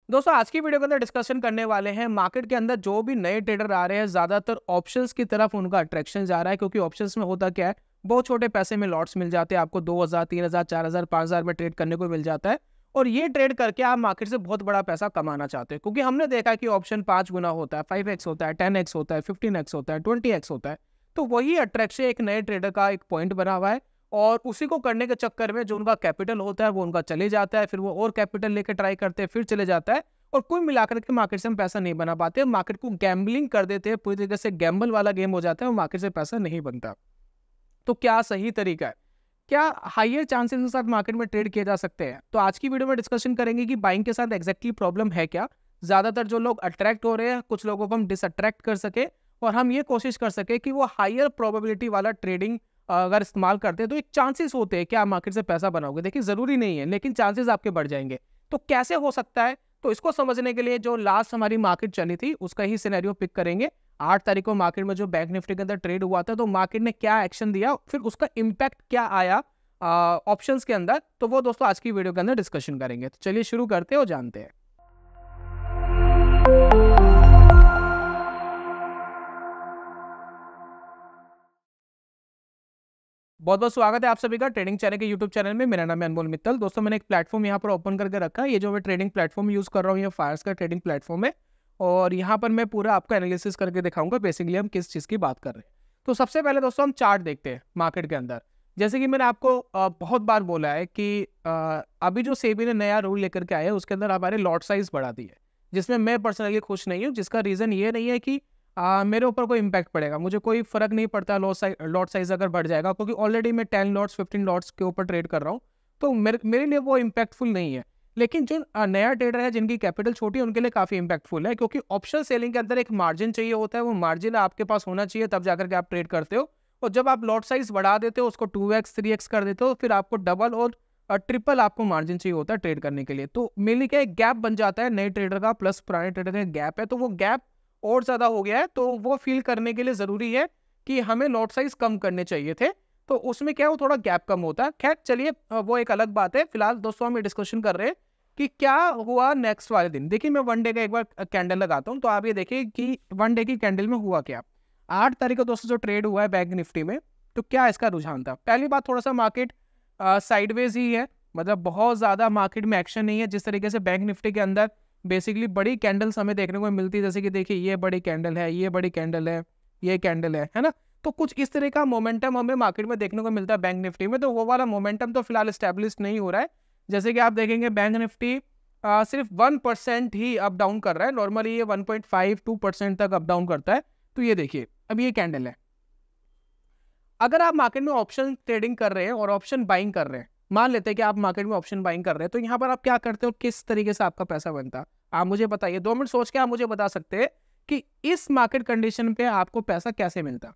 दोस्तों आज की वीडियो के अंदर डिस्कशन करने वाले हैं मार्केट के अंदर जो भी नए ट्रेडर आ रहे हैं ज्यादातर ऑप्शंस की तरफ उनका अट्रैक्शन जा रहा है, क्योंकि ऑप्शंस में होता क्या है, बहुत छोटे पैसे में लॉट्स मिल जाते हैं आपको। 2000 3000 4000 5000 में ट्रेड करने को मिल जाता है और ये ट्रेड करके आप मार्केट से बहुत बड़ा पैसा कमाना चाहते हैं, क्योंकि हमने देखा है कि ऑप्शन 5 गुना होता है, 5x होता है, 10x होता है, 15x होता है, 20x होता है। तो वही अट्रैक्शन एक नए ट्रेडर का एक पॉइंट बना हुआ है और उसी को करने के चक्कर में जो उनका कैपिटल होता है वो उनका चले जाता है, फिर वो और कैपिटल लेकर ट्राई करते हैं, फिर चले जाता है और कुल मिलाकर के मार्केट से हम पैसा नहीं बना पाते। मार्केट को गैम्बलिंग कर देते हैं, पूरी तरीके से गैम्बल वाला गेम हो जाता है और मार्केट से पैसा नहीं बनता। तो क्या सही तरीका है, क्या हायर चांसेस के साथ मार्केट में ट्रेड किए जा सकते हैं? तो आज की वीडियो में डिस्कशन करेंगे कि बाइंग के साथ एग्जैक्टली प्रॉब्लम है क्या, ज्यादातर जो लोग अट्रैक्ट हो रहे हैं कुछ लोगों को हम डिसअट्रैक्ट कर सके और हम ये कोशिश कर सके कि वो हायर प्रोबेबिलिटी वाला ट्रेडिंग अगर इस्तेमाल करते हैं तो एक चांसेस होते हैं कि आप मार्केट से पैसा बनाओगे। देखिए जरूरी नहीं है लेकिन चांसेस आपके बढ़ जाएंगे। तो कैसे हो सकता है, तो इसको समझने के लिए जो लास्ट हमारी मार्केट चली थी उसका ही सिनेरियो पिक करेंगे। 8 तारीख को मार्केट में जो बैंक निफ्टी के अंदर ट्रेड हुआ था तो मार्केट ने क्या एक्शन दिया, फिर उसका इम्पैक्ट क्या आया ऑप्शंस के अंदर, तो वो दोस्तों आज की वीडियो के अंदर डिस्कशन करेंगे। तो चलिए शुरू करते हैं और जानते हैं। बहुत बहुत स्वागत है आप सभी का ट्रेडिंग चैनल के यूट्यूब चैनल में। मेरा नाम है अनमोल मित्तल। दोस्तों मैंने एक प्लेटफॉर्म यहाँ पर ओपन करके रखा है। ये जो मैं ट्रेडिंग प्लेटफॉर्म यूज़ कर रहा हूँ ये फायर्स का ट्रेडिंग प्लेटफॉर्म है और यहाँ पर मैं पूरा आपका एनालिसिस करके दिखाऊंगा बेसिकली हम किस चीज़ की बात कर रहे हैं। तो सबसे पहले दोस्तों हम चार्ट देखते हैं मार्केट के अंदर। जैसे कि मैंने आपको बहुत बार बोला है कि अभी जो सेबी ने नया रूल लेकर के आया है उसके अंदर हमारे लॉट साइज बढ़ा दी है, जिसमें मैं पर्सनली खुश नहीं हूँ। जिसका रीज़न ये नहीं है कि मेरे ऊपर कोई इम्पैक्ट पड़ेगा, मुझे कोई फर्क नहीं पड़ता लॉट साइज अगर बढ़ जाएगा, क्योंकि ऑलरेडी मैं 10 लॉट्स 15 लॉट्स के ऊपर ट्रेड कर रहा हूँ। तो मेरे लिए वो इम्पैक्टफुल नहीं है। लेकिन जो नया ट्रेडर है जिनकी कैपिटल छोटी है उनके लिए काफ़ी इम्पैक्टफुल है, क्योंकि ऑप्शन सेलिंग के अंदर एक मार्जिन चाहिए होता है। वो मार्जिन आपके पास होना चाहिए तब जाकर के आप ट्रेड करते हो। और जब आप लॉट साइज बढ़ा देते हो उसको 2x 3x कर देते हो, फिर आपको डबल और ट्रिपल आपको मार्जिन चाहिए होता है ट्रेड करने के लिए। तो मेनली क्या एक गैप बन जाता है नए ट्रेडर का प्लस पुराने ट्रेडर का गैप है, तो वो गैप और ज्यादा हो गया है। तो वो फील करने के लिए जरूरी है कि हमें लॉट साइज कम करने चाहिए थे, तो उसमें क्या है वो थोड़ा गैप कम होता है। खैर चलिए वो एक अलग बात है। फिलहाल दोस्तों हम ये डिस्कशन कर रहे हैं कि क्या हुआ नेक्स्ट वाले दिन। देखिए मैं वन डे का एक बार कैंडल लगाता हूँ तो आप ये देखिए कि वन डे की कैंडल में हुआ क्या। 8 तारीख को दोस्तों जो ट्रेड हुआ है बैंक निफ्टी में, तो क्या इसका रुझान था? पहली बात थोड़ा सा मार्केट साइडवेज ही है, मतलब बहुत ज्यादा मार्केट में एक्शन नहीं है। जिस तरीके से बैंक निफ्टी के अंदर बेसिकली बड़ी कैंडल्स हमें देखने को मिलती है, जैसे कि देखिए ये बड़ी कैंडल है, ये बड़ी कैंडल है, ये कैंडल है ना। तो कुछ इस तरह का मोमेंटम हमें मार्केट में देखने को मिलता है बैंक निफ्टी में। तो वो वाला मोमेंटम तो फिलहाल स्टैब्लिश नहीं हो रहा है। जैसे कि आप देखेंगे बैंक निफ्टी सिर्फ 1% ही अप डाउन कर रहा है। नॉर्मली ये 1.5-2% तक अप डाउन करता है। तो ये देखिए अब ये कैंडल है। अगर आप मार्केट में ऑप्शन ट्रेडिंग कर रहे हैं और ऑप्शन बाइंग कर रहे हैं, मान लेते हैं कि आप मार्केट में ऑप्शन बाइंग कर रहे हैं, तो यहाँ पर आप क्या करते हो, किस तरीके से आपका पैसा बनता? आप मुझे बताइए, 2 मिनट सोच के आप मुझे बता सकते हैं कि इस मार्केट कंडीशन पे आपको पैसा कैसे मिलता?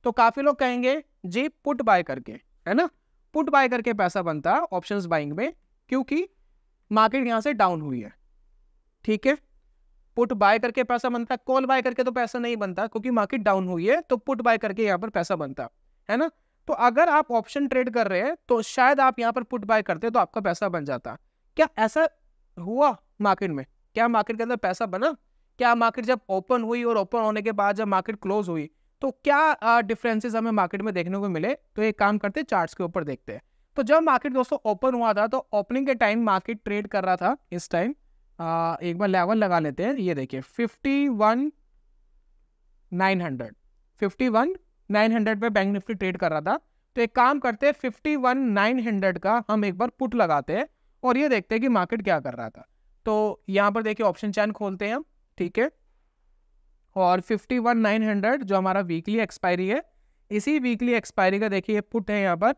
तो काफी लोग कहेंगे जी पुट बाय करके, है ना। पुट बाय करके पैसा बनता ऑप्शंस बाइंग में, क्योंकि मार्केट यहाँ से डाउन हुई है, ठीक है। पुट बाय करके पैसा बनता, कॉल बाय करके तो पैसा नहीं बनता, क्योंकि मार्केट डाउन हुई है। तो पुट बाय करके यहाँ पर पैसा बनता है ना। तो अगर आप ऑप्शन ट्रेड कर रहे हैं तो शायद आप यहाँ पर पुट बाय करते तो आपका पैसा बन जाता। क्या ऐसा हुआ मार्केट में? क्या मार्केट के अंदर पैसा बना? क्या मार्केट जब ओपन हुई और ओपन होने के बाद जब मार्केट क्लोज हुई तो क्या डिफरेंसेस हमें मार्केट में देखने को मिले? तो एक काम करते हैं चार्ट्स के ऊपर देखते हैं। तो जब मार्केट दोस्तों ओपन हुआ था तो ओपनिंग के टाइम मार्केट ट्रेड कर रहा था इस टाइम, एक बार लेवल लगा लेते हैं। ये देखिए 51,900 पे बैंक निफ्टी ट्रेड कर रहा था। तो एक काम करते हैं 51,900 का हम एक बार पुट लगाते हैं और ये देखते हैं कि मार्केट क्या कर रहा था। तो यहाँ पर देखिए ऑप्शन चैन खोलते हैं हम, ठीक है। और 51,900 जो हमारा वीकली एक्सपायरी है, इसी वीकली एक्सपायरी का देखिए पुट है यहाँ पर।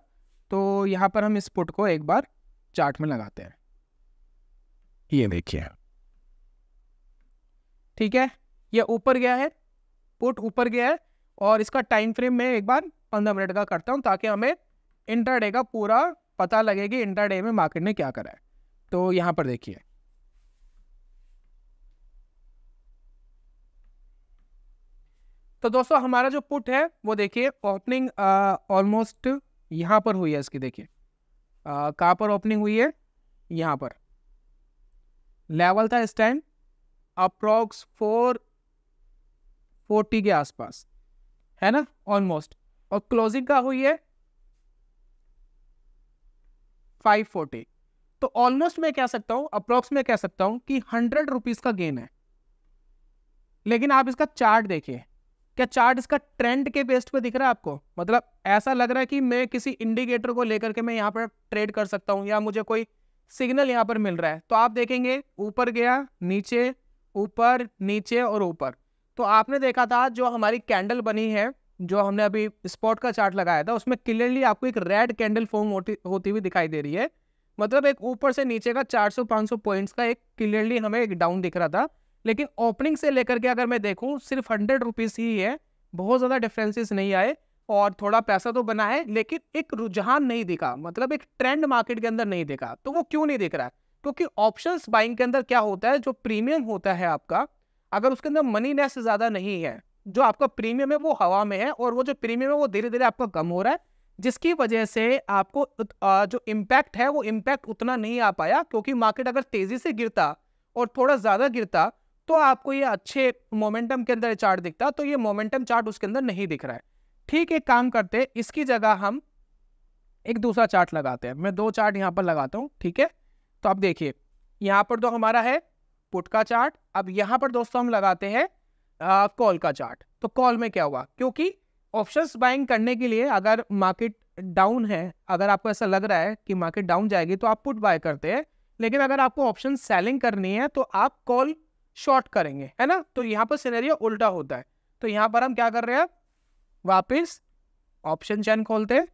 तो यहाँ पर हम इस पुट को एक बार चार्ट में लगाते हैं, ये देखिए, ठीक है। ये ऊपर गया है, पुट ऊपर गया है और इसका टाइम फ्रेम मैं एक बार 15 मिनट का करता हूं ताकि हमें इंट्राडे का पूरा पता लगे कि इंट्राडे में मार्केट ने क्या करा है। तो यहां पर देखिए, तो दोस्तों हमारा जो पुट है वो देखिए ओपनिंग ऑलमोस्ट यहां पर हुई है इसकी। देखिए कहां पर ओपनिंग हुई है, यहां पर लेवल था इस टाइम अप्रोक्स 440 के आसपास, है ना, ऑलमोस्ट, और क्लोजिंग का हुई है 540। तो ऑलमोस्ट मैं कह सकता हूं, अप्रोक्स में कह सकता हूं कि 100 रुपीज का गेन है। लेकिन आप इसका चार्ट देखिए, क्या चार्ट इसका ट्रेंड के बेस्ड पे दिख रहा है आपको? मतलब ऐसा लग रहा है कि मैं किसी इंडिकेटर को लेकर के मैं यहाँ पर ट्रेड कर सकता हूँ, या मुझे कोई सिग्नल यहाँ पर मिल रहा है। तो आप देखेंगे ऊपर गया, नीचे, ऊपर, नीचे और ऊपर। तो आपने देखा था जो हमारी कैंडल बनी है, जो हमने अभी स्पॉट का चार्ट लगाया था, उसमें क्लियरली आपको एक रेड कैंडल फॉर्म होती हुई दिखाई दे रही है। मतलब एक ऊपर से नीचे का 400-500 पॉइंट्स का एक क्लियरली हमें एक डाउन दिख रहा था। लेकिन ओपनिंग से लेकर के अगर मैं देखूं सिर्फ 100 रुपीज ही है, बहुत ज्यादा डिफरेंसेस नहीं आए, और थोड़ा पैसा तो बना है लेकिन एक रुझान नहीं दिखा, मतलब एक ट्रेंड मार्केट के अंदर नहीं दिखा। तो वो क्यों नहीं दिख रहा है? क्योंकि ऑप्शंस बाइंग के अंदर क्या होता है, जो प्रीमियम होता है आपका, अगर उसके अंदर मनी नेस ज्यादा नहीं है, जो आपका प्रीमियम है वो हवा में है, और वो जो प्रीमियम है वो धीरे धीरे आपका कम हो रहा है, जिसकी वजह से आपको जो इम्पैक्ट है वो इम्पैक्ट उतना नहीं आ पाया। क्योंकि मार्केट अगर तेजी से गिरता और थोड़ा ज्यादा गिरता तो आपको ये अच्छे मोमेंटम के अंदर चार्ट दिखता, तो ये मोमेंटम चार्ट उसके अंदर नहीं दिख रहा है। ठीक है, काम करते हैं, इसकी जगह हम एक दूसरा चार्ट लगाते हैं। मैं 2 चार्ट यहां पर लगाता हूं, ठीक है। तो आप देखिए, यहां पर तो हमारा है पुट का चार्ट। अब यहां पर दोस्तों हम लगाते हैं कॉल का चार्ट। तो कॉल में क्या हुआ, क्योंकि ऑप्शंस बाइंग करने के लिए अगर मार्केट डाउन है, अगर आपको ऐसा लग रहा है कि मार्केट डाउन जाएगी तो आप पुट बाय करते हैं। लेकिन अगर आपको ऑप्शन सेलिंग करनी है तो आप कॉल शॉर्ट करेंगे, है ना। तो यहां पर सिनेरियो उल्टा होता है। तो यहां पर हम क्या कर रहे हैं, वापस ऑप्शन चेन खोलते हैं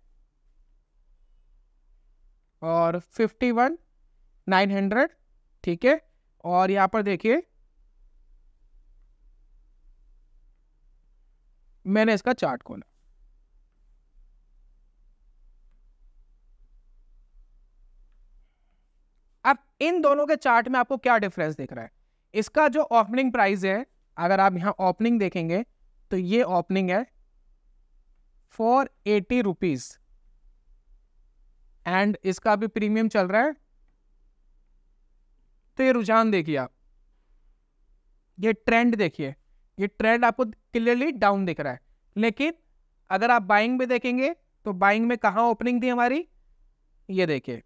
और 51,900, ठीक है। और यहां पर देखिए मैंने इसका चार्ट खोला। अब इन दोनों के चार्ट में आपको क्या डिफरेंस दिख रहा है? इसका जो ओपनिंग प्राइस है, अगर आप यहां ओपनिंग देखेंगे तो ये ओपनिंग है 480 रुपीज, एंड इसका भी प्रीमियम चल रहा है। तो ये रुझान देखिए आप, ये ट्रेंड देखिए, ये ट्रेंड आपको क्लियरली डाउन दिख रहा है। लेकिन अगर आप बाइंग में देखेंगे तो बाइंग में कहां ओपनिंग थी हमारी, ये देखिए,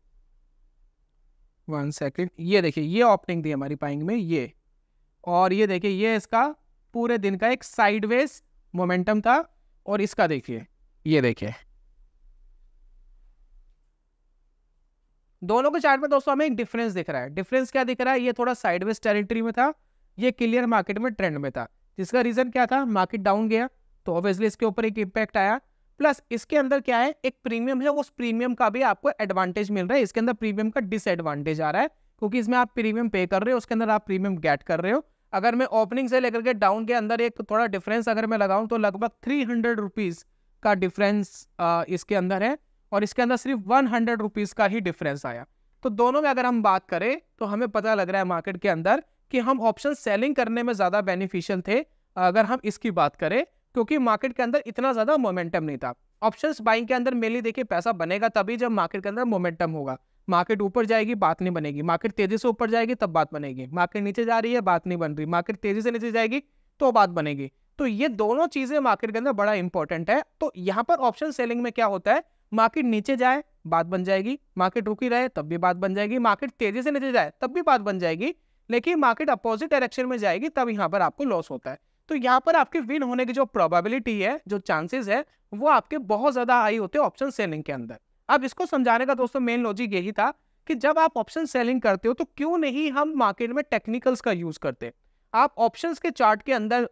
1 सेकेंड, ये देखिए, ये ओपनिंग थी हमारी बाइंग में, ये, और ये देखिए, ये इसका पूरे दिन का एक साइडवेज मोमेंटम था। और इसका देखिए, ये देखिए, दोनों के चार्ट में दोस्तों हमें एक डिफरेंस दिख रहा है। डिफरेंस क्या दिख रहा है, ये थोड़ा साइडवेज टेरिटरी में था, ये क्लियर मार्केट में ट्रेंड में था। जिसका रीजन क्या था, मार्केट डाउन गया तो ऑब्वियसली इसके ऊपर एक इंपैक्ट आया। प्लस इसके अंदर क्या है, एक प्रीमियम है, उस प्रीमियम का भी आपको एडवांटेज मिल रहा है। इसके अंदर प्रीमियम का डिसएडवांटेज आ रहा है, क्योंकि इसमें आप प्रीमियम पे कर रहे हो, उसके अंदर आप प्रीमियम गेट कर रहे हो। अगर मैं ओपनिंग से लेकर के डाउन के अंदर एक थोड़ा डिफरेंस अगर मैं लगाऊं तो लगभग 300 रुपीज का डिफरेंस इसके अंदर है, और इसके अंदर सिर्फ 100 रुपीज का ही डिफरेंस आया। तो दोनों में अगर हम बात करें तो हमें पता लग रहा है मार्केट के अंदर कि हम ऑप्शन सेलिंग करने में ज्यादा बेनिफिशियल थे अगर हम इसकी बात करें, क्योंकि मार्केट के अंदर इतना ज्यादा मोमेंटम नहीं था। ऑप्शंस बाइंग के अंदर मेनली देखिए पैसा बनेगा तभी जब मार्केट के अंदर मोमेंटम होगा। मार्केट ऊपर जाएगी बात नहीं बनेगी, मार्केट तेजी से ऊपर जाएगी तब बात बनेगी, मार्केट नीचे जा रही है बात नहीं बन रही, मार्केट तेजी से नीचे जाएगी तो बात बनेगी। तो ये दोनों चीजें मार्केट के अंदर बड़ा इंपॉर्टेंट है। तो यहाँ पर ऑप्शन सेलिंग में क्या होता है, मार्केट नीचे जाए बात बन जाएगी, मार्केट रुकी रहे तब भी बात बन जाएगी, मार्केट तेजी से नीचे जाए तब भी बात बन जाएगी, लेकिन मार्केट अपोजिट डायरेक्शन में जाएगी तब यहाँ पर आपको लॉस होता है। तो यहाँ पर आपके विन होने की जो प्रोबेबिलिटी है, जो चांसेस है, वो आपके बहुत ज्यादा हाई होते हैं ऑप्शन सेलिंग के अंदर। अब इसको समझाने का दोस्तों मेन लॉजिक यही था कि जब आप ऑप्शन सेलिंग करते हो तो क्यों नहीं हम मार्केट में टेक्निकल्स का यूज करते। आप ऑप्शंस के चार्ट के अंदर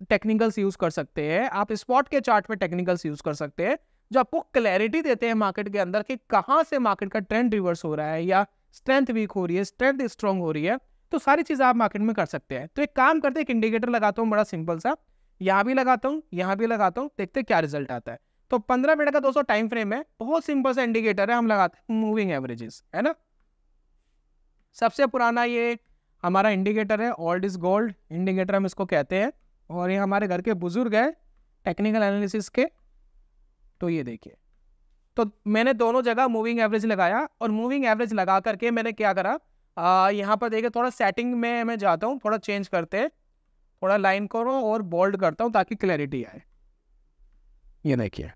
टेक्निकल्स यूज कर सकते हैं, आप स्पॉट के चार्ट में टेक्निकल्स यूज कर सकते हैं, जो आपको क्लैरिटी देते हैं मार्केट के अंदर कि कहां से मार्केट का ट्रेंड रिवर्स हो रहा है, या स्ट्रेंथ वीक हो रही है, स्ट्रेंथ स्ट्रांग हो रही है। तो सारी चीजें आप मार्केट में कर सकते हैं। तो एक काम करते हैं, एक इंडिकेटर लगाता हूँ बड़ा सिंपल सा, यहाँ भी लगाता हूँ, यहाँ भी लगाता हूँ, देखते हैं क्या रिजल्ट आता है। तो 15 मिनट का दोस्तों टाइम फ्रेम है, बहुत सिंपल सा इंडिकेटर है, हम लगाते हैं मूविंग एवरेजेस, है ना। सबसे पुराना ये हमारा इंडिकेटर है, ओल्ड इज गोल्ड इंडिकेटर हम इसको कहते हैं, और ये हमारे घर के बुजुर्ग है टेक्निकल एनालिसिस के। तो ये देखिए, तो मैंने दोनों जगह मूविंग एवरेज लगाया, और मूविंग एवरेज लगा करके मैंने क्या करा, यहाँ पर देखिए थोड़ा सेटिंग में मैं जाता हूँ, थोड़ा चेंज करते हैं, थोड़ा लाइन करो और बोल्ड करता हूँ ताकि क्लैरिटी आए। ये देखिए,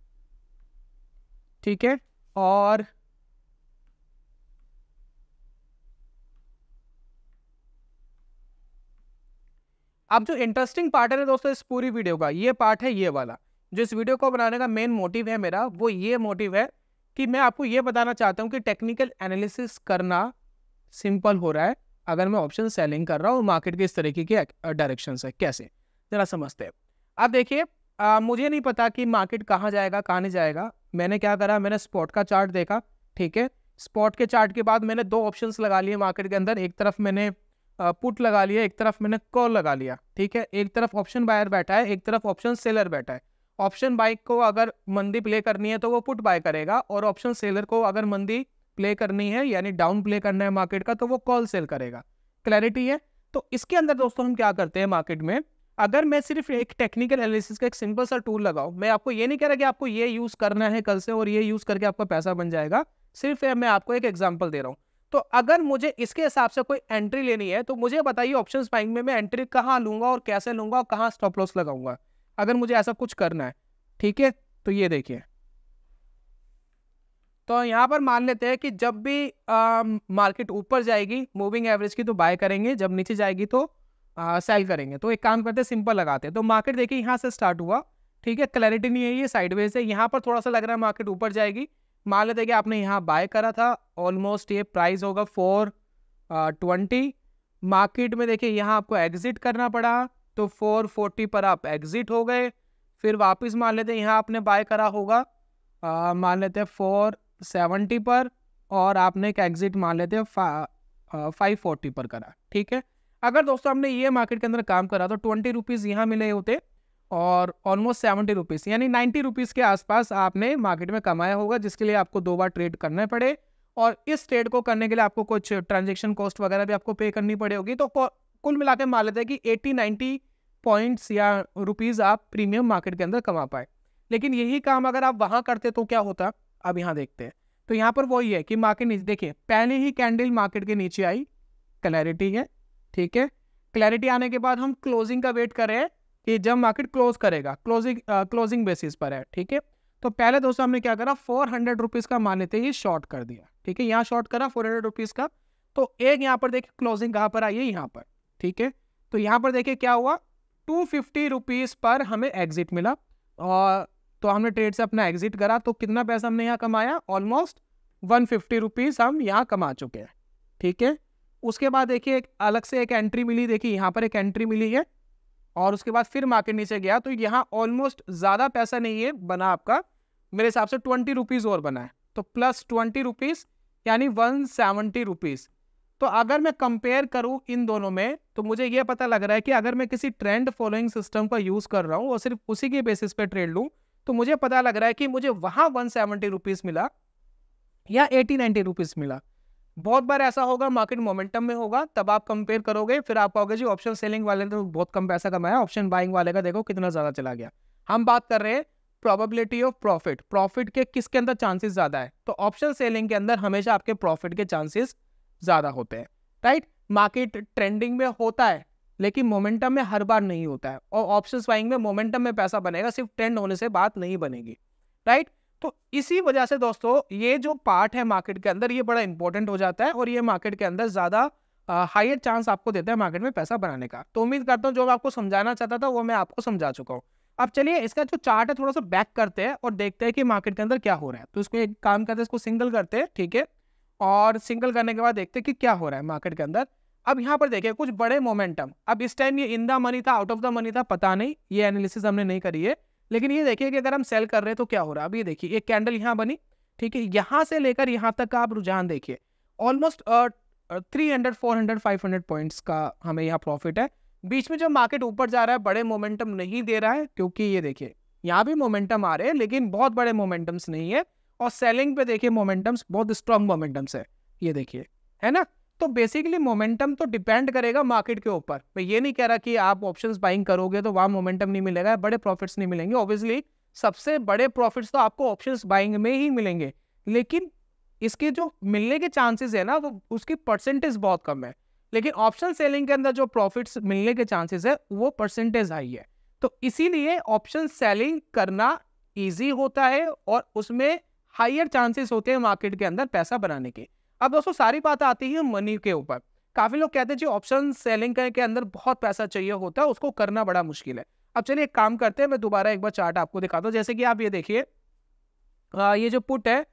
ठीक है। और अब जो इंटरेस्टिंग पार्ट है ना दोस्तों इस पूरी वीडियो का, ये पार्ट है ये वाला। जो इस वीडियो को बनाने का मेन मोटिव है मेरा, वो ये मोटिव है कि मैं आपको ये बताना चाहता हूँ कि टेक्निकल एनालिसिस करना सिंपल हो रहा है अगर मैं ऑप्शन सेलिंग कर रहा हूँ। मार्केट के इस तरीके की डायरेक्शन है, कैसे जरा समझते हैं। अब देखिए मुझे नहीं पता कि मार्केट कहाँ जाएगा कहाँ नहीं जाएगा। मैंने क्या करा, मैंने स्पॉट का चार्ट देखा, ठीक है। स्पॉट के चार्ट के बाद मैंने 2 ऑप्शंस लगा लिए मार्केट के अंदर। एक तरफ मैंने पुट लगा लिया, एक तरफ मैंने कॉल लगा लिया, ठीक है। एक तरफ ऑप्शन बायर बैठा है, एक तरफ ऑप्शन सेलर बैठा है। ऑप्शन बाय को अगर मंदी प्ले करनी है तो वो पुट बाय करेगा, और ऑप्शन सेलर को अगर मंदी प्ले करनी है यानी डाउन प्ले करना है मार्केट का तो वो कॉल सेल करेगा। क्लैरिटी है। तो इसके अंदर दोस्तों हम क्या करते हैं मार्केट में, अगर मैं सिर्फ एक टेक्निकल एनालिसिस का एक सिंपल सा टूल लगाऊं, मैं आपको ये नहीं कह रहा कि आपको ये यूज करना है कल से और ये यूज करके आपका पैसा बन जाएगा, सिर्फ मैं आपको एक एग्जांपल दे रहा हूं। तो अगर मुझे इसके हिसाब से कोई एंट्री लेनी है तो मुझे बताइए ऑप्शंस बाइंग में मैं एंट्री कहाँ लूंगा और कैसे लूंगा और कहाँ स्टॉप लॉस लगाऊंगा, अगर मुझे ऐसा कुछ करना है, ठीक है। तो ये देखिए, तो यहाँ पर मान लेते हैं कि जब भी मार्केट ऊपर जाएगी मूविंग एवरेज की तो बाय करेंगे, जब नीचे जाएगी तो सेल करेंगे। तो एक काम करते हैं, सिंपल लगाते हैं। तो मार्केट देखिए यहाँ से स्टार्ट हुआ, ठीक है। क्लैरिटी नहीं है, ये साइडवेज है। यहाँ पर थोड़ा सा लग रहा है मार्केट ऊपर जाएगी। मान लेते हैं कि आपने यहाँ बाय करा था, ऑलमोस्ट ये प्राइस होगा 420। मार्केट में देखिए यहाँ आपको एग्जिट करना पड़ा तो 440 पर आप एग्जिट हो गए। फिर वापस मान लेते हैं यहाँ आपने बाय करा होगा मान लेते हैं 470 पर, और आपने एक एग्जिट मान लेते हैं 540 पर करा, ठीक है। अगर दोस्तों हमने ये मार्केट के अंदर काम करा तो 20 रुपीज़ यहाँ मिले होते और ऑलमोस्ट 70 रुपीज़ यानी 90 रुपीज़ के आसपास आपने मार्केट में कमाया होगा, जिसके लिए आपको 2 बार ट्रेड करने पड़े। और इस ट्रेड को करने के लिए आपको कुछ ट्रांजेक्शन कॉस्ट वगैरह भी आपको पे करनी पड़ी होगी। तो कुल मिला के मान लेते हैं कि 80-90 पॉइंट्स या रुपीज़ आप प्रीमियम मार्केट के अंदर कमा पाए। लेकिन यही काम अगर आप वहाँ करते तो क्या होता, अब यहाँ देखते हैं। तो यहाँ पर वही है कि मार्केट नीचे देखिए, पहले ही कैंडल मार्केट के नीचे आई, क्लैरिटी है, ठीक है। क्लैरिटी आने के बाद हम क्लोजिंग का वेट कर रहे हैं कि जब मार्केट क्लोज करेगा, क्लोजिंग बेसिस पर है, ठीक है। तो पहले दोस्तों हमने क्या करा, 400 रुपीज़ का मान लेते ही शॉर्ट कर दिया, ठीक है। यहाँ शॉर्ट करा 400 रुपीज़ का। तो एक यहाँ पर देखिए क्लोजिंग कहाँ पर आई है, यहाँ पर, ठीक है। तो यहाँ पर देखिए क्या हुआ, 250 रुपीज़ पर हमें एग्जिट मिला, और तो हमने ट्रेड से अपना एग्जिट करा। तो कितना पैसा हमने यहाँ कमाया, ऑलमोस्ट 150 रुपीज़ हम यहाँ कमा चुके हैं, ठीक है। उसके बाद देखिए एक अलग से एक एंट्री मिली, देखिए यहाँ पर एक एंट्री मिली है, और उसके बाद फिर मार्केट नीचे गया तो यहाँ ऑलमोस्ट ज़्यादा पैसा नहीं है बना आपका, मेरे हिसाब से 20 रुपीज़ और बना है। तो प्लस 20 रुपीज़ यानी 170 रुपीज़। तो अगर मैं कंपेयर करूं इन दोनों में तो मुझे ये पता लग रहा है कि अगर मैं किसी ट्रेंड फॉलोइंग सिस्टम का यूज़ कर रहा हूं और सिर्फ उसी के बेसिस पे ट्रेड लूं तो मुझे पता लग रहा है कि मुझे वहाँ 170 रुपीज़ मिला या 80-90 रुपीज़ मिला। बहुत बार ऐसा होगा मार्केट मोमेंटम में होगा, तब आप कंपेयर करोगे, फिर आप कहोगे जी ऑप्शन सेलिंग वाले ने तो बहुत कम पैसा कमाया, ऑप्शन बाइंग वाले का देखो कितना ज़्यादा चला गया। हम बात कर रहे हैं प्रोबेबिलिटी ऑफ प्रॉफिट, प्रॉफिट के किसके अंदर चांसेस ज़्यादा है, तो ऑप्शन सेलिंग के अंदर हमेशा आपके प्रॉफिट के चांसेस ज़्यादा होते हैं, राइट। मार्केट ट्रेंडिंग में होता है लेकिन मोमेंटम में हर बार नहीं होता है, और ऑप्शंस बाइंग में मोमेंटम में पैसा बनेगा, सिर्फ ट्रेंड होने से बात नहीं बनेगी, राइट। तो इसी वजह से दोस्तों ये जो पार्ट है मार्केट के अंदर ये बड़ा इंपॉर्टेंट हो जाता है, और ये मार्केट के अंदर ज़्यादा हायर चांस आपको देता है मार्केट में पैसा बनाने का। तो उम्मीद करता हूँ जो मैं आपको समझाना चाहता था वो मैं आपको समझा चुका हूँ। अब चलिए इसका जो चार्ट है थोड़ा सा बैक करते हैं और देखते हैं कि मार्केट के अंदर क्या हो रहा है। तो इसको एक काम करते हैं, इसको सिंगल करते हैं, ठीक है। और सिंगल करने के बाद देखते हैं कि क्या हो रहा है मार्केट के अंदर। अब यहाँ पर देखिए कुछ बड़े मोमेंटम, अब इस टाइम ये इन द मनी था, आउट ऑफ द मनी था, पता नहीं, ये एनालिसिस हमने नहीं करी है। लेकिन ये देखिए कि अगर हम सेल कर रहे हैं तो क्या हो रहा है। अब ये देखिए एक कैंडल यहाँ बनी, ठीक है, यहाँ से लेकर यहाँ तक का आप रुझान देखिए, ऑलमोस्ट 300, 400, 500 पॉइंट्स का हमें यहाँ प्रॉफिट है। बीच में जब मार्केट ऊपर जा रहा है बड़े मोमेंटम नहीं दे रहा है, क्योंकि ये देखिए यहाँ भी मोमेंटम आ रहे हैं लेकिन बहुत बड़े मोमेंटम्स नहीं है, और सेलिंग पे देखिए मोमेंटम्स बहुत स्ट्रॉन्ग मोमेंटम्स है, ये देखिए, है ना। तो बेसिकली मोमेंटम तो डिपेंड करेगा मार्केट के ऊपर। मैं ये नहीं कह रहा कि आप ऑप्शंस बाइंग करोगे तो वहाँ मोमेंटम नहीं मिलेगा, बड़े प्रॉफिट्स नहीं मिलेंगे। ऑब्वियसली सबसे बड़े प्रॉफिट्स तो आपको ऑप्शंस बाइंग में ही मिलेंगे, लेकिन इसके जो मिलने के चांसेस है ना वो उसकी परसेंटेज बहुत कम है, लेकिन ऑप्शन सेलिंग के अंदर जो प्रॉफिट्स मिलने के चांसेस है वो परसेंटेज हाई है। तो इसीलिए ऑप्शन सेलिंग करना ईजी होता है और उसमें हायर चांसेस होते हैं मार्केट के अंदर पैसा बनाने के। अब दोस्तों सारी बात आती है मनी के ऊपर। काफी लोग कहते हैं जी ऑप्शन सेलिंग के अंदर बहुत पैसा चाहिए होता है, उसको करना बड़ा मुश्किल है। अब चलिए एक काम करते हैं, मैं दोबारा एक बार चार्ट आपको दिखाता हूँ। जैसे कि आप ये देखिए, ये जो पुट है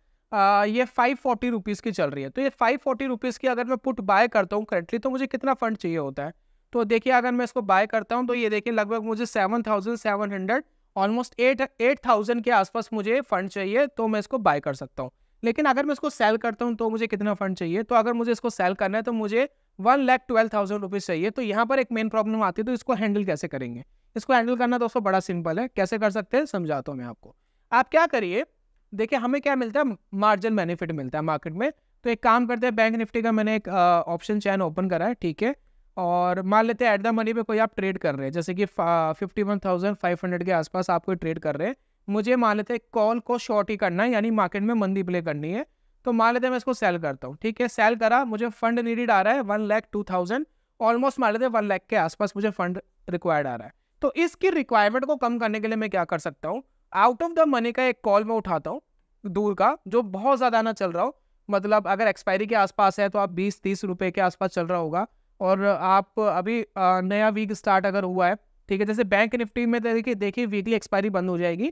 ये 540 रुपीज़ की चल रही है। तो ये 540 रुपीज़ की अगर मैं पुट बाय करता हूँ करेंटली, तो मुझे कितना फंड चाहिए होता है? तो देखिए अगर मैं इसको बाय करता हूँ तो ये देखिए लगभग मुझे 7,700 ऑलमोस्ट 8,000 के आसपास मुझे फंड चाहिए, तो मैं इसको बाय कर सकता हूँ। लेकिन अगर मैं इसको सेल करता हूँ तो मुझे कितना फंड चाहिए? तो अगर मुझे इसको सेल करना है तो मुझे 1,12,000 रुपीज़ चाहिए। तो यहाँ पर एक मेन प्रॉब्लम आती है, तो इसको हैंडल कैसे करेंगे? इसको हैंडल करना दोस्तों बड़ा सिंपल है। कैसे कर सकते हैं समझाता हूँ मैं आपको। आप क्या करिए, देखिए हमें क्या मिलता है, मार्जिन बेनिफिट मिलता है मार्केट में। तो एक काम करते हैं, बैंक निफ्टी का मैंने एक ऑप्शन चैन ओपन करा है, ठीक है। और मान लेते हैं एट द मनी पे कोई आप ट्रेड कर रहे हैं, जैसे कि 51,500 के आसपास आप कोई ट्रेड कर रहे हैं। मुझे मान लेते हैं कॉल को शॉर्ट ही करना है, यानी मार्केट में मंदी प्ले करनी है। तो मान लेते हैं मैं इसको सेल करता हूँ, ठीक है। सेल करा, मुझे फंड नीडेड आ रहा है 1,02,000, ऑलमोस्ट मान लेते हैं 1 लाख के आसपास मुझे फंड रिक्वायर्ड आ रहा है। तो इसकी रिक्वायरमेंट को कम करने के लिए मैं क्या कर सकता हूँ, आउट ऑफ द मनी का एक कॉल मैं उठाता हूँ दूर का, जो बहुत ज़्यादा ना चल रहा हो। मतलब अगर एक्सपायरी के आसपास है तो आप 20-30 रुपए के आसपास चल रहा होगा, और आप अभी नया वीक स्टार्ट अगर हुआ है, ठीक है। जैसे बैंक निफ्टी में देखिए वीकली एक्सपायरी बंद हो जाएगी,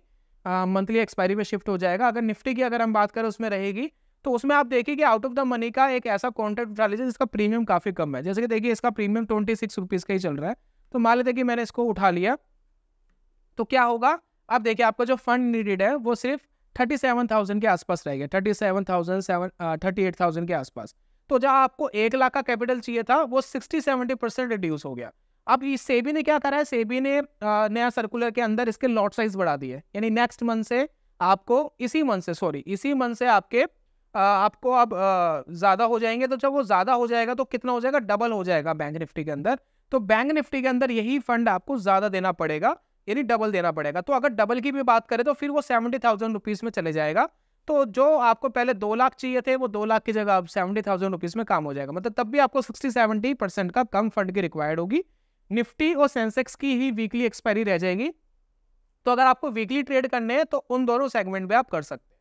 मंथली एक्सपायरी में शिफ्ट हो जाएगा। अगर निफ्टी की अगर हम बात करें उसमें रहेगी, तो उसमें आप देखिए कि आउट ऑफ द मनी का एक ऐसा कॉन्ट्रैक्ट उठा लीजिए जिसका प्रीमियम काफ़ी कम है। जैसे कि देखिए इसका प्रीमियम 26 रुपीज़ का ही चल रहा है। तो मान लेते हैं कि मैंने इसको उठा लिया, तो क्या होगा, अब देखिए आपका जो फंड नीडेड है वो सिर्फ 37,000 के आसपास रहेगा, 38,000 के आसपास। तो जहाँ आपको 1 लाख का कैपिटल चाहिए था वो 60-70% रिड्यूस हो गया। अब ये सेबी ने क्या करा है, सेबी ने नया सर्कुलर के अंदर इसके लॉट साइज बढ़ा दिए, यानी नेक्स्ट मंथ से आपको इसी मंथ से आपको अब ज़्यादा हो जाएंगे। तो जब वो ज़्यादा हो जाएगा तो कितना हो जाएगा, डबल हो जाएगा बैंक निफ्टी के अंदर। तो बैंक निफ्टी के अंदर यही फंड आपको ज़्यादा देना पड़ेगा, यानी डबल देना पड़ेगा। तो अगर डबल की भी बात करें तो फिर वो 70,000 रुपीज़ में चले जाएगा। तो जो आपको पहले 2 लाख चाहिए थे वो 2 लाख की जगह अब 70,000 रुपीज़ में काम हो जाएगा। मतलब तब भी आपको 60-70% का कम फंड की रिक्वायर्ड होगी। निफ्टी और सेंसेक्स की ही वीकली एक्सपायरी रह जाएगी। तो अगर आपको वीकली ट्रेड करने हैं तो उन दोनों सेगमेंट में आप कर सकते हैं।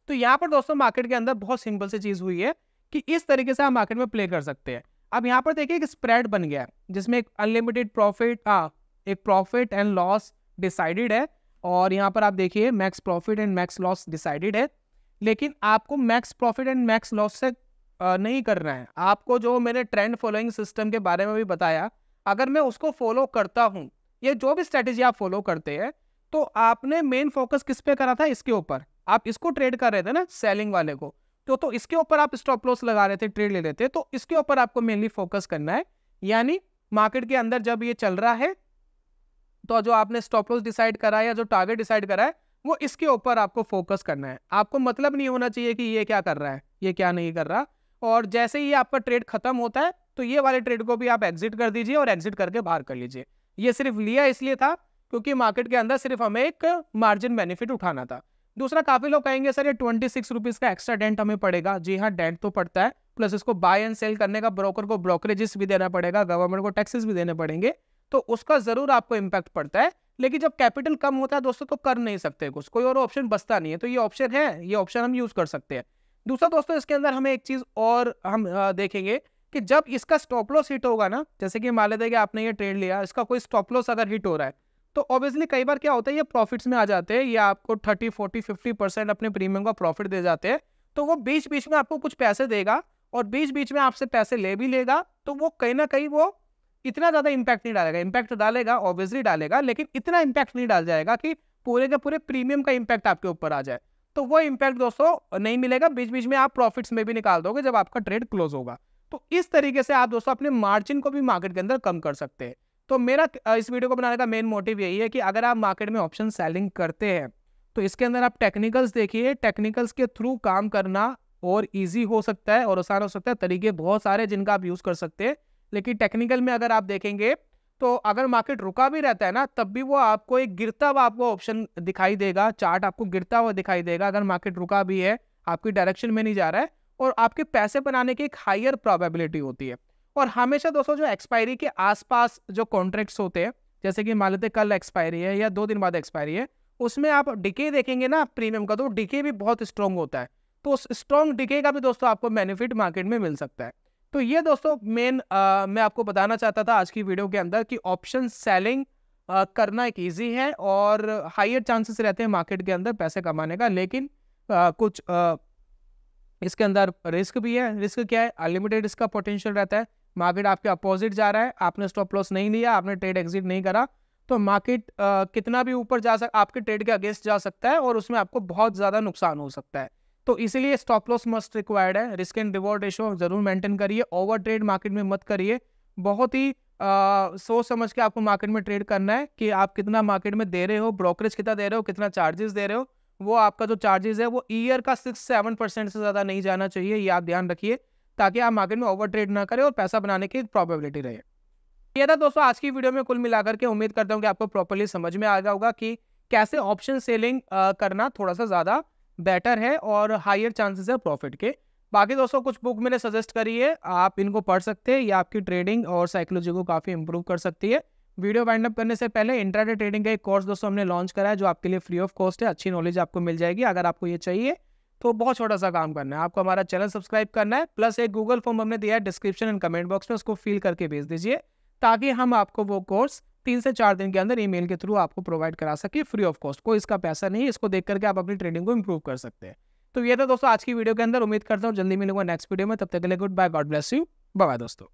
तो यहाँ पर दोस्तों मार्केट के अंदर बहुत सिंपल सी चीज़ हुई है कि इस तरीके से आप मार्केट में प्ले कर सकते हैं। अब यहाँ पर देखिए एक स्प्रेड बन गया है जिसमें एक अनलिमिटेड प्रॉफिट, एक प्रॉफिट एंड लॉस डिसाइडेड है, और यहाँ पर आप देखिए max profit and max loss decided है। लेकिन आपको max profit and max loss से नहीं करना है। आपको जो मैंने ट्रेंड फॉलोइंग सिस्टम के बारे में भी बताया, अगर मैं उसको फॉलो करता हूँ, ये जो भी स्ट्रेटेजी आप फॉलो करते हैं, तो आपने मेन फोकस किस पे करा था, इसके ऊपर। आप इसको ट्रेड कर रहे थे ना, सेलिंग वाले को, तो इसके ऊपर आप स्टॉप लॉस लगा रहे थे, ट्रेड ले रहे थे। तो इसके ऊपर आपको मेनली फोकस करना है, यानी मार्केट के अंदर जब ये चल रहा है तो जो आपने स्टॉप लॉस डिसाइड करा है या जो टारगेट डिसाइड करा है वो इसके ऊपर आपको फोकस करना है। आपको मतलब नहीं होना चाहिए कि ये क्या कर रहा है, ये क्या नहीं कर रहा। और जैसे ही आपका ट्रेड खत्म होता है तो ये वाले ट्रेड को भी आप एग्जिट कर दीजिए और एग्जिट करके बाहर कर लीजिए। ये सिर्फ लिया इसलिए था क्योंकि मार्केट के अंदर सिर्फ हमें एक मार्जिन बेनिफिट उठाना था। दूसरा, काफी लोग कहेंगे सर ये 26 रुपीज का एक्स्ट्रा डेंट हमें पड़ेगा। जी हाँ, डेंट तो पड़ता है, प्लस इसको बाय एंड सेल करने का ब्रोकर को ब्रोकरेजेस भी देना पड़ेगा, गवर्नमेंट को टैक्सेस भी देने पड़ेंगे, तो उसका जरूर आपको इम्पैक्ट पड़ता है। लेकिन जब कैपिटल कम होता है दोस्तों तो कर नहीं सकते कुछ, कोई और ऑप्शन बचता नहीं है। तो ये ऑप्शन है, ये ऑप्शन हम यूज कर सकते हैं। दूसरा दोस्तों, इसके अंदर हमें एक चीज और हम देखेंगे कि जब इसका स्टॉप लॉस हिट होगा ना, जैसे कि मान लेते हैं कि आपने ये ट्रेड लिया, इसका कोई स्टॉप लॉस अगर हिट हो रहा है तो ऑब्वियसली कई बार क्या होता है, ये प्रॉफिट्स में आ जाते हैं, ये आपको 30, 40, 50% अपने प्रीमियम का प्रॉफिट दे जाते हैं। तो वो बीच बीच में आपको कुछ पैसे देगा और बीच बीच में आपसे पैसे ले भी लेगा। तो वो कहीं ना कहीं वो इतना ज्यादा इंपैक्ट नहीं डालेगा, इंपैक्ट डालेगा ऑब्वियसली डालेगा, लेकिन इतना इंपैक्ट नहीं डाल जाएगा कि पूरे के पूरे प्रीमियम का इंपैक्ट आपके ऊपर आ जाए। तो वो इंपैक्ट दोस्तों नहीं मिलेगा, बीच बीच में आप प्रॉफिट्स में भी निकाल दोगे जब आपका ट्रेड क्लोज होगा। तो इस तरीके से आप दोस्तों अपने मार्जिन को भी मार्केट के अंदर कम कर सकते हैं। तो मेरा इस वीडियो को बनाने का मेन मोटिव यही है कि अगर आप मार्केट में ऑप्शन सेलिंग करते हैं तो इसके अंदर आप टेक्निकल्स देखिए, टेक्निकल्स के थ्रू काम करना और इजी हो सकता है और आसान हो सकता है। तरीके बहुत सारे जिनका आप यूज कर सकते हैं, लेकिन टेक्निकल में अगर आप देखेंगे तो अगर मार्केट रुका भी रहता है ना, तब भी वो आपको एक गिरता हुआ आपको ऑप्शन दिखाई देगा, चार्ट आपको गिरता हुआ दिखाई देगा। अगर मार्केट रुका भी है, आपकी डायरेक्शन में नहीं जा रहा है, और आपके पैसे बनाने की एक हायर प्रोबेबिलिटी होती है। और हमेशा दोस्तों जो एक्सपायरी के आसपास जो कॉन्ट्रैक्ट्स होते हैं, जैसे कि मान लेते हैं कल एक्सपायरी है या 2 दिन बाद एक्सपायरी है, उसमें आप डिके देखेंगे ना प्रीमियम का, तो डिके भी बहुत स्ट्रॉन्ग होता है। तो उस स्ट्रॉन्ग डिके का भी दोस्तों आपको बेनिफिट मार्केट में मिल सकता है। तो ये दोस्तों मेन मैं आपको बताना चाहता था आज की वीडियो के अंदर कि ऑप्शन सेलिंग करना एक ईजी है और हायर चांसेस रहते हैं मार्केट के अंदर पैसे कमाने का, लेकिन कुछ इसके अंदर रिस्क भी है। रिस्क क्या है? अनलिमिटेड इसका पोटेंशियल रहता है। मार्केट आपके अपोजिट जा रहा है, आपने स्टॉप लॉस नहीं लिया, आपने ट्रेड एग्जिट नहीं करा, तो मार्केट कितना भी ऊपर जा सकता, आपके ट्रेड के अगेंस्ट जा सकता है और उसमें आपको बहुत ज़्यादा नुकसान हो सकता है। तो इसीलिए स्टॉप लॉस मस्ट रिक्वायर्ड है। रिस्क एंड रिवॉर्ड रेशो जरूर मेंटेन करिए, ओवर ट्रेड मार्केट में मत करिए। बहुत ही सोच समझ के आपको मार्केट में ट्रेड करना है कि आप कितना मार्केट में दे रहे हो, ब्रोकरेज कितना दे रहे हो, कितना चार्जेस दे रहे हो। वो आपका जो चार्जेस है वो ईयर का 6-7% से ज़्यादा नहीं जाना चाहिए, ये आप ध्यान रखिए, ताकि आप मार्केट में ओवर ट्रेड ना करें और पैसा बनाने की प्रोबेबिलिटी रहे। ये था दोस्तों आज की वीडियो में कुल मिलाकर के। उम्मीद करता हूँ कि आपको प्रॉपर्ली समझ में आ गया होगा कि कैसे ऑप्शन सेलिंग करना थोड़ा सा ज़्यादा बेटर है और हायर चांसेस है प्रॉफिट के। बाकी दोस्तों कुछ बुक मैंने सजेस्ट करी है, आप इनको पढ़ सकते हैं, ये आपकी ट्रेडिंग और साइकोलॉजी को काफ़ी इंप्रूव कर सकती है। वीडियो वाइंड अप करने से पहले इंट्राडे ट्रेडिंग का एक कोर्स दोस्तों हमने लॉन्च करा है, जो आपके लिए फ्री ऑफ कॉस्ट है। अच्छी नॉलेज आपको मिल जाएगी। अगर आपको ये चाहिए तो बहुत छोटा सा काम करना है, आपको हमारा चैनल सब्सक्राइब करना है, प्लस एक गूगल फॉर्म हमने दिया है डिस्क्रिप्शन एंड कमेंट बॉक्स में, उसको फिल करके भेज दीजिए, ताकि हम आपको वो कोर्स 3 से 4 दिन के अंदर ईमेल के थ्रू आपको प्रोवाइड करा सके फ्री ऑफ कॉस्ट। कोई इसका पैसा नहीं है, इसको देख करके आप अपनी ट्रेडिंग को इंप्रूव कर सकते हैं। तो ये था दोस्तों आज की वीडियो के अंदर। उम्मीद करता हूँ जल्दी मिलूंगा नेक्स्ट वीडियो में, तब तक के लिए goodbye, God bless you, bye bye दोस्तों।